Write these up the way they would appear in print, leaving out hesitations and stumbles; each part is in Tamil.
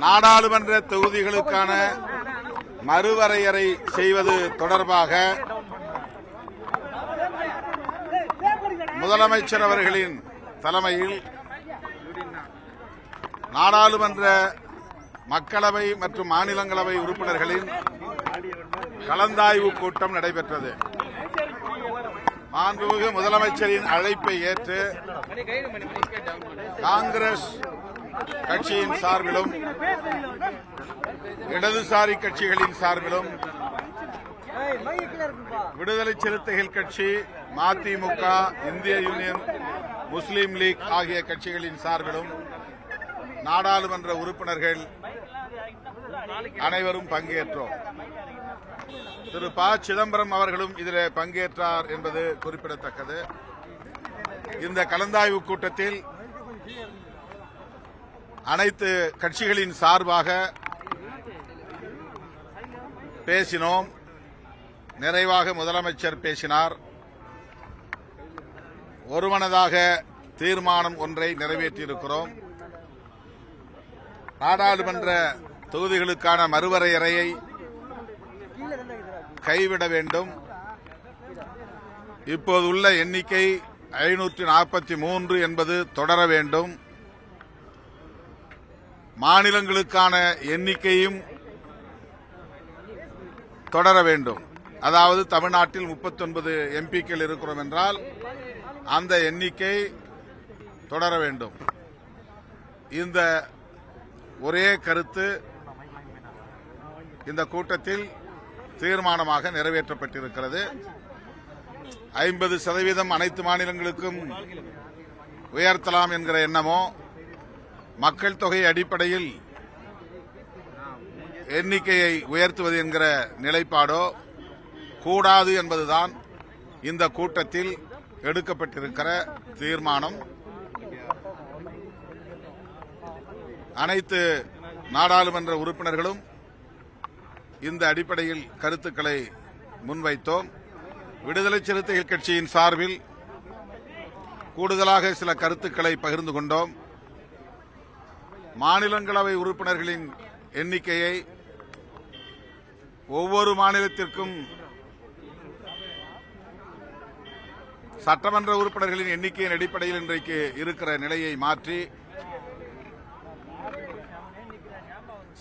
நாடாளுமன்ற தொகுதிகளுக்கான மறுவரையறை செய்வது தொடர்பாக முதலமைச்சர் அவர்களின் தலைமையில் நாடாளுமன்ற மக்களவை மற்றும் மாநிலங்களவை உறுப்பினர்களின் கலந்தாய்வு கூட்டம் நடைபெற்றது. மாண்புமிகு முதலமைச்சரின் அழைப்பை ஏற்று காங்கிரஸ் கட்சியின் சார்பிலும் இடதுசாரி கட்சிகளின் சார்பிலும் விடுதலை சிறுத்தைகள் கட்சி, மதிமுக, இந்திய யூனியன் முஸ்லீம் லீக் ஆகிய கட்சிகளின் சார்பிலும் நாடாளுமன்ற உறுப்பினர்கள் அனைவரும் பங்கேற்றோம். திரு ப. சிதம்பரம் அவர்களும் இதில் பங்கேற்றார் என்பது குறிப்பிடத்தக்கது. இந்த கலந்தாய்வு கூட்டத்தில் அனைத்து கட்சிகளின் சார்பாக பேசினோம். நிறைவாக முதலமைச்சர் பேசினார். ஒருமனதாக தீர்மானம் ஒன்றை நிறைவேற்றியிருக்கிறோம். நாடாளுமன்ற தொகுதிகளுக்கான மறுவரையறையை கைவிட வேண்டும். இப்போதுள்ள எண்ணிக்கை 543 என்பது தொடர வேண்டும். மாநிலங்களுக்கான எண்ணிக்கையும் தொடர வேண்டும். அதாவது தமிழ்நாட்டில் 39 எம்பிக்கள் இருக்கிறோம் என்றால் அந்த எண்ணிக்கை தொடர வேண்டும். இந்த ஒரே கருத்து இந்த கூட்டத்தில் தீர்மானமாக நிறைவேற்றப்பட்டிருக்கிறது. 50% அனைத்து மாநிலங்களுக்கும் உயர்த்தலாம் என்கிற எண்ணமோ, மக்கள் தொகை அடிப்படையில் எண்ணிக்கையை உயர்த்துவது என்கிற நிலைப்பாடோ கூடாது என்பதுதான் இந்த கூட்டத்தில் எடுக்கப்பட்டிருக்கிற தீர்மானம். அனைத்து நாடாளுமன்ற உறுப்பினர்களும் இந்த அடிப்படையில் கருத்துக்களை முன்வைத்தோம். விடுதலை சிறுத்தைகள் கட்சியின் சார்பில் கூடுதலாக சில கருத்துக்களை பகிர்ந்து கொண்டோம். மாநிலங்களவை உறுப்பினர்களின் எண்ணிக்கையை ஒவ்வொரு மாநிலத்திற்கும் சட்டமன்ற உறுப்பினர்களின் எண்ணிக்கையின் அடிப்படையில் இன்றைக்கு இருக்கிற நிலையை மாற்றி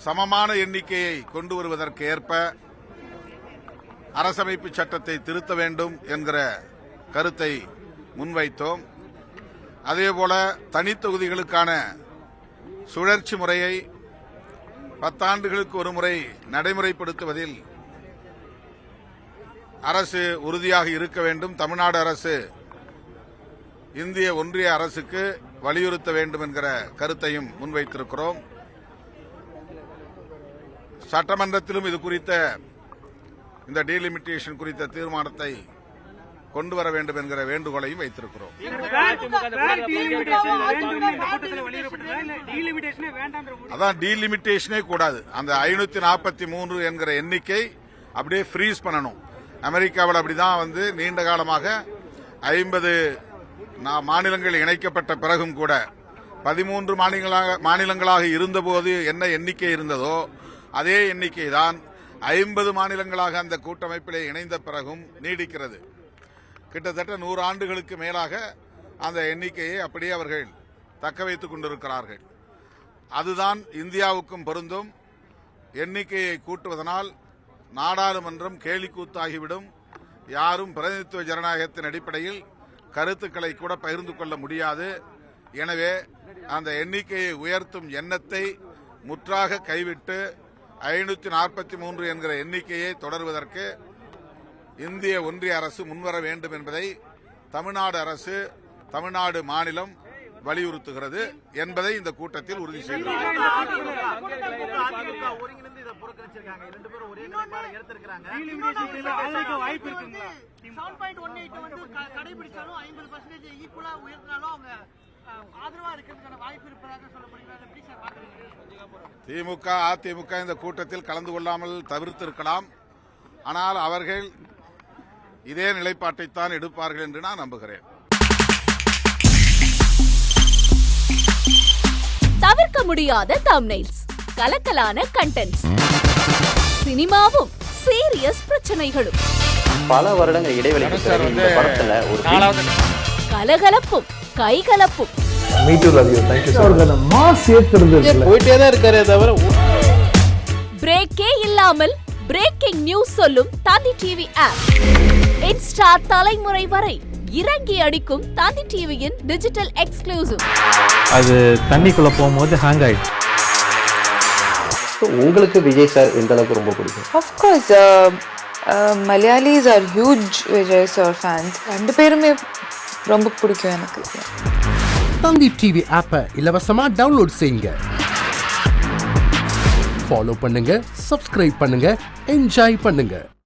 சமமான எண்ணிக்கையை கொண்டு வருவதற்கு ஏற்ப அரசமைப்பு சட்டத்தை திருத்த வேண்டும் என்கிற கருத்தை முன்வைத்தோம். அதேபோல தனித்தொகுதிகளுக்கான சுழற்சி முறையை 10 ஆண்டுகளுக்கு ஒரு முறை நடைமுறைப்படுத்துவதில் அரசு உறுதியாக இருக்க வேண்டும். தமிழ்நாடு அரசு இந்திய ஒன்றிய அரசுக்கு வலியுறுத்த வேண்டும் என்கிற கருத்தையும் முன்வைத்திருக்கிறோம். சட்டமன்றத்திலும் இது குறித்த இந்த டீலிமிட்டேஷன் குறித்த தீர்மானத்தை கொண்டு வர வேண்டும் என்கிற வேண்டுகோளையும் வைத்திருக்கிறோம். அதான் டீலிமிட்டேஷனே கூடாது. அந்த 543 என்கிற எண்ணிக்கை அப்படியே ஃப்ரீஸ் பண்ணணும். அமெரிக்காவில் அப்படிதான் நீண்ட காலமாக 50 மாநிலங்கள் இணைக்கப்பட்ட பிறகும் கூட 13 மாநிலங்களாக இருந்தபோது என்ன எண்ணிக்கை இருந்ததோ அதே எண்ணிக்கை தான் 50 மாநிலங்களாக அந்த கூட்டமைப்பிலே இணைந்த பிறகும் நீடிக்கிறது. கிட்டத்தட்ட 100 ஆண்டுகளுக்கு மேலாக அந்த எண்ணிக்கையை அப்படியே அவர்கள் தக்க வைத்துக் கொண்டிருக்கிறார்கள். அதுதான் இந்தியாவுக்கும் பொருந்தும். எண்ணிக்கையை கூட்டுவதனால் நாடாளுமன்றம் கேலிக்கூத்தாகிவிடும். யாரும் பிரதிநிதித்துவ ஜனநாயகத்தின் அடிப்படையில் கருத்துக்களை கூட பகிர்ந்து கொள்ள முடியாது. எனவே அந்த எண்ணிக்கையை உயர்த்தும் எண்ணத்தை முற்றாக கைவிட்டு 543 என்கிற எண்ணிக்கையை தொடர்வதற்கு இந்திய ஒன்றிய அரசு முன்வர வேண்டும் என்பதை தமிழ்நாடு அரசு, தமிழ்நாடு மாநிலம் வலியுறுத்துகிறது என்பதை இந்த கூட்டத்தில் உறுதி செய்கிறது. திமுக, அதிமுக இந்த கூட்டத்தில் கலந்து கொள்ளாமல் தவிர்த்திருக்கலாம். ஆனால் அவர்கள் இதே நிலைப்பாட்டைத்தான் எடுப்பார்கள் என்று நான் நம்புகிறேன். தவிர்க்க முடியாத தம்ப்நெயில்ஸ், கலக்கலான கண்டென்ட்ஸ், சினிமாவும் சீரியஸ் பிரச்சனைகளும், பல வருடங்கள் இடைவெளிக்கு பிறகு இந்த படத்துல ஒரு கலகலப்பும் கைகலப்பும், போயிட்டே தான் இருக்காரே தவிர பிரேக்கே இல்லாமல் பிரேக்கிங் நியூஸ் சொல்லும் தந்தி டிவி ஆப். இன்ஸ்டா தலைமுறை வரை இறங்கி அடிக்கும் தந்தி டிவியின் டிஜிட்டல் எக்ஸ்க்ளூசிவ். அது தண்ணிக்குள்ள போகும்போது ஹேங் ஆயிடுச்சு. உங்களுக்கு விஜய் சார் எந்த அளவுக்கு ரொம்ப பிடிக்கும்? Of course, Malayalis are huge Vijay sir fans. ரெண்டு பேருமே ரொம்ப பிடிக்கும் எனக்கு. தந்தி டிவி ஆப்பை இலவசமா டவுன்லோட் செய்யுங்க. ஃபாலோ பண்ணுங்க, சப்ஸ்கிரைப் பண்ணுங்க, என்ஜாய் பண்ணுங்க.